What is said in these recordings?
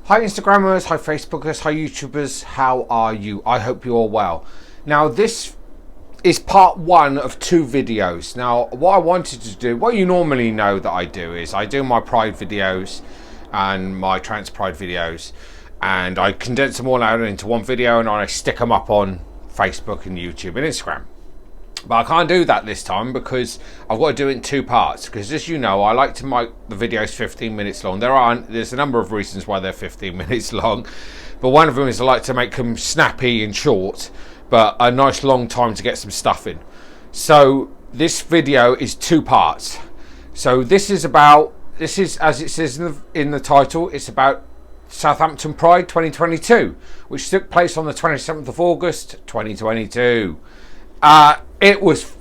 Hi Instagrammers, hi Facebookers, hi YouTubers, how are you? I hope you're well. Now this is part one of two videos. Now what I wanted to do, what you normally know that I do is I do my Pride videos and my Trans Pride videos, and I condense them all out into one video and I stick them up on Facebook and YouTube and Instagram. But I can't do that this time because I've got to do it in two parts, because as you know, I like to make the videos 15 minutes long. There's a number of reasons why they're 15 minutes long, but one of them is I like to make them snappy and short, but a nice long time to get some stuff in. So this video is two parts. So this is as it says in the title, it's about Southampton Pride 2022, which took place on the 27th of August 2022. It was,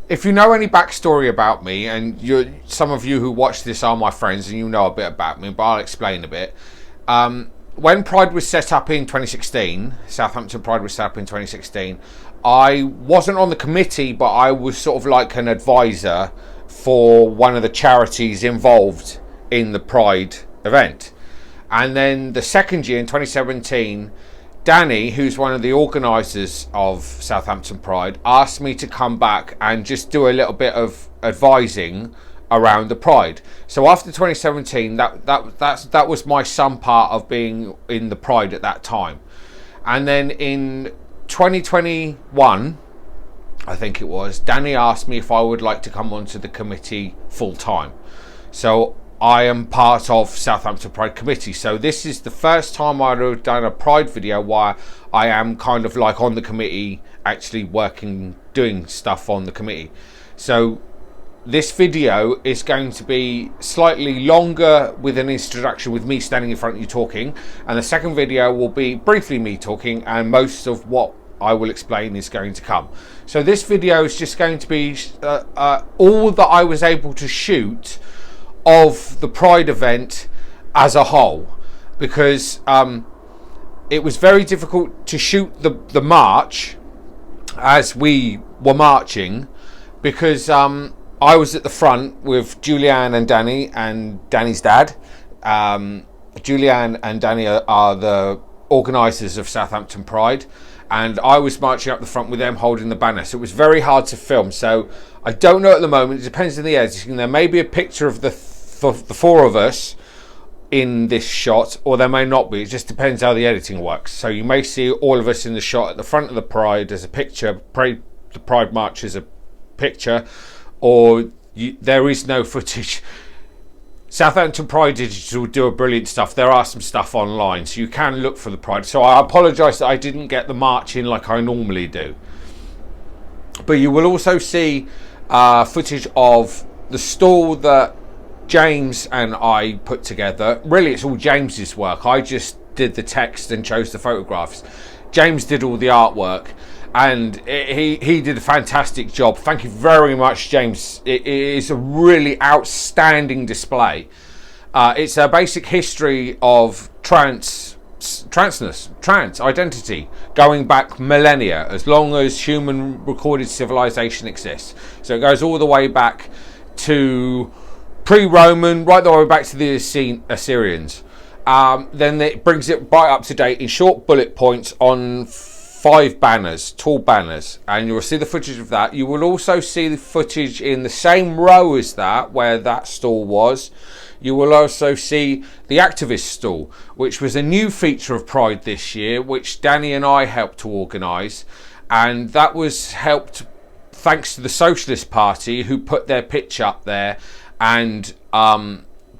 if you know any backstory about me, and some of you who watch this are my friends and you know a bit about me, but I'll explain a bit. When Pride was set up in 2016, Southampton Pride was set up in 2016, I wasn't on the committee, but I was sort of like an advisor for one of the charities involved in the Pride event. And then the second year, in 2017, Danny, who's one of the organisers of Southampton Pride, asked me to come back and just do a little bit of advising around the Pride. So after 2017, that was my some part of being in the Pride at that time. And then in 2021, I think it was, Danny asked me if I would like to come onto the committee full time. So I am part of Southampton Pride Committee. So this is the first time I've done a Pride video where I am kind of like on the committee, actually working, doing stuff on the committee. So this video is going to be slightly longer with an introduction with me standing in front of you talking. And the second video will be briefly me talking, and most of what I will explain is going to come. So this video is just going to be all that I was able to shoot of the Pride event as a whole, because it was very difficult to shoot the march as we were marching, because I was at the front with Julianne and Danny's dad. Julianne and Danny are the organisers of Southampton Pride, and I was marching up the front with them holding the banner, so it was very hard to film. So I don't know at the moment, it depends on the editing. There may be a picture of the four of us in this shot, or there may not be. It just depends how the editing works. So you may see all of us in the shot at the front of the Pride as a picture, the Pride March as a picture, or there is no footage. Southampton Pride Digital do a brilliant stuff. There are some stuff online, so you can look for the Pride. So I apologise that I didn't get the march in like I normally do. But you will also see footage of the stall that James and I put together. Really, it's all James's work. I just did the text and chose the photographs. James did all the artwork, and he did a fantastic job. Thank you very much, James. It is a really outstanding display. It's a basic history of trans identity going back millennia, as long as human recorded civilization exists. So it goes all the way back to pre-Roman, right the way back to the Assyrians. Then it brings it right up to date in short bullet points on 5 banners, tall banners, and you will see the footage of that. You will also see the footage in the same row as that, where that stall was. You will also see the activist stall, which was a new feature of Pride this year, which Danny and I helped to organise, and that was helped thanks to the Socialist Party, who put their pitch up there and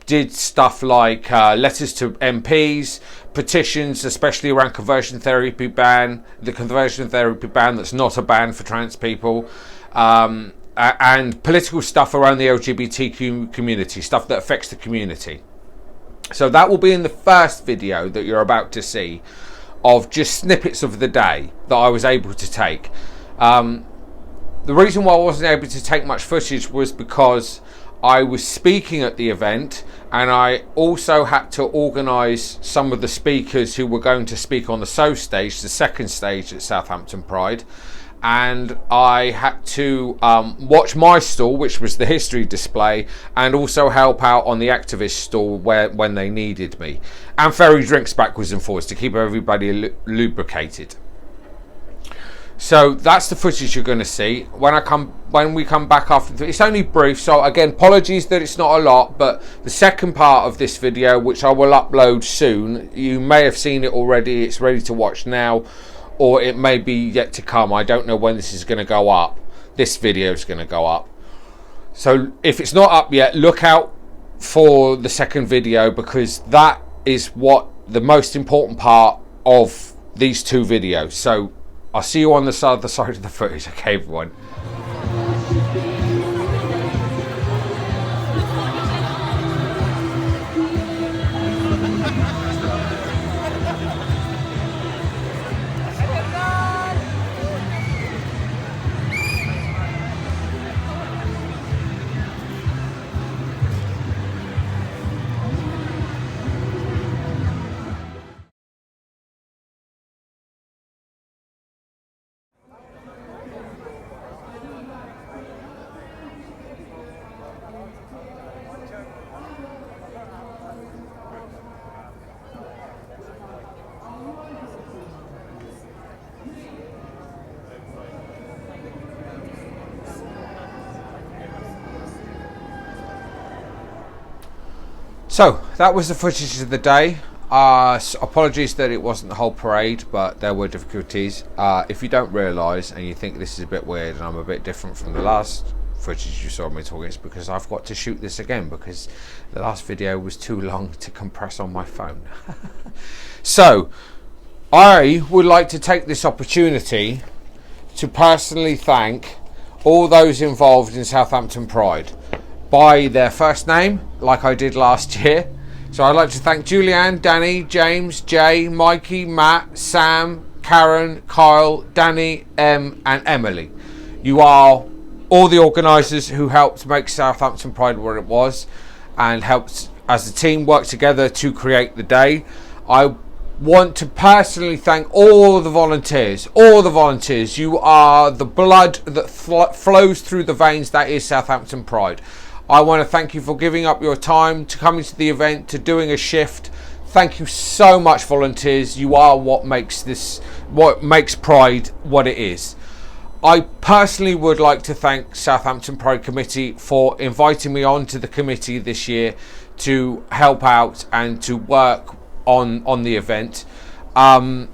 did stuff like letters to MPs, petitions, especially around conversion therapy ban, the conversion therapy ban that's not a ban for trans people, and political stuff around the LGBTQ community, stuff that affects the community. So that will be in the first video that you're about to see, of just snippets of the day that I was able to take. The reason why I wasn't able to take much footage was because I was speaking at the event, and I also had to organise some of the speakers who were going to speak on the SO stage, the second stage at Southampton Pride, and I had to watch my stall, which was the history display, and also help out on the activist stall when they needed me, and ferry drinks backwards and forwards to keep everybody lubricated. So that's the footage you're going to see when we come back after. It's only brief, so again, apologies that it's not a lot, but the second part of this video, which I will upload soon, you may have seen it already. It's ready to watch now, or it may be yet to come. I don't know when this is going to go up. This video is going to go up. So if it's not up yet, look out for the second video, because that is what the most important part of these two videos. So I'll see you on the other side of the footage. Okay, everyone. So that was the footage of the day. Apologies that it wasn't the whole parade, but there were difficulties. If you don't realise and you think this is a bit weird and I'm a bit different from the last footage you saw me talking, it's because I've got to shoot this again, because the last video was too long to compress on my phone. So I would like to take this opportunity to personally thank all those involved in Southampton Pride by their first name, like I did last year. So I'd like to thank Julianne, Danny, James, Jay, Mikey, Matt, Sam, Karen, Kyle, Danny, and Emily. You are all the organisers who helped make Southampton Pride what it was, and helped as a team work together to create the day. I want to personally thank all the volunteers. All the volunteers. You are the blood that flows through the veins that is Southampton Pride. I want to thank you for giving up your time to coming to the event, to doing a shift. Thank you so much, volunteers. You are what makes Pride what it is. I personally would like to thank Southampton Pride Committee for inviting me on to the committee this year to help out and to work on the event. It's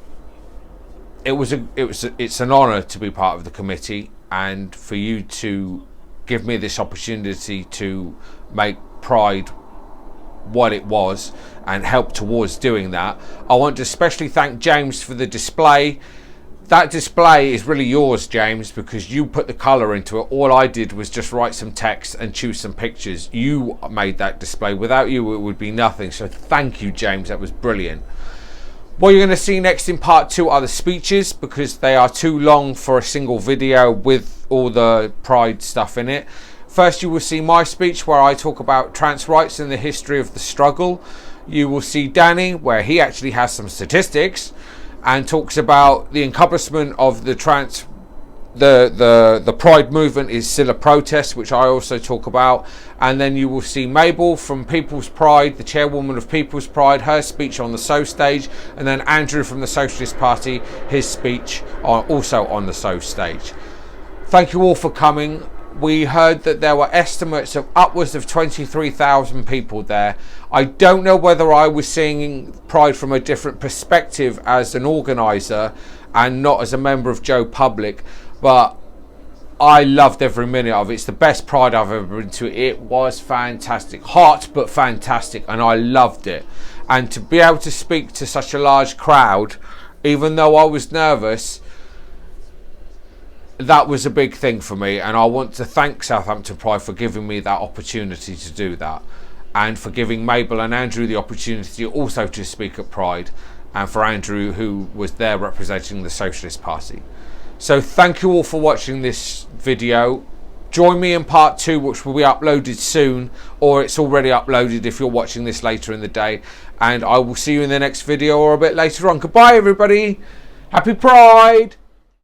an honour to be part of the committee, and for you to give me this opportunity to make Pride what it was and help towards doing that. I want to especially thank James for the display. That display is really yours, James, because you put the colour into it. All I did was just write some text and choose some pictures. You made that display. Without you, it would be nothing. So thank you, James. That was brilliant. What you're going to see next in part 2 are the speeches, because they are too long for a single video with all the Pride stuff in it. First, you will see my speech where I talk about trans rights and the history of the struggle. You will see Danny, where he actually has some statistics and talks about the encompassment of the Pride movement is still a protest, which I also talk about. And then you will see Mabel from People's Pride, the chairwoman of People's Pride, her speech on the SO stage, and then Andrew from the Socialist Party, his speech also on the SO stage. Thank you all for coming. We heard that there were estimates of upwards of 23,000 people there. I don't know whether I was seeing Pride from a different perspective as an organiser and not as a member of Joe Public, but I loved every minute of it. It's the best Pride I've ever been to. It was fantastic. Hot, but fantastic, and I loved it. And to be able to speak to such a large crowd, even though I was nervous, that was a big thing for me, and I want to thank Southampton Pride for giving me that opportunity to do that, and for giving Mabel and Andrew the opportunity also to speak at Pride, and for Andrew, who was there representing the Socialist Party. So thank you all for watching this video. Join me in part 2, which will be uploaded soon, or it's already uploaded if you're watching this later in the day, and I will see you in the next video or a bit later on. Goodbye, everybody. Happy Pride.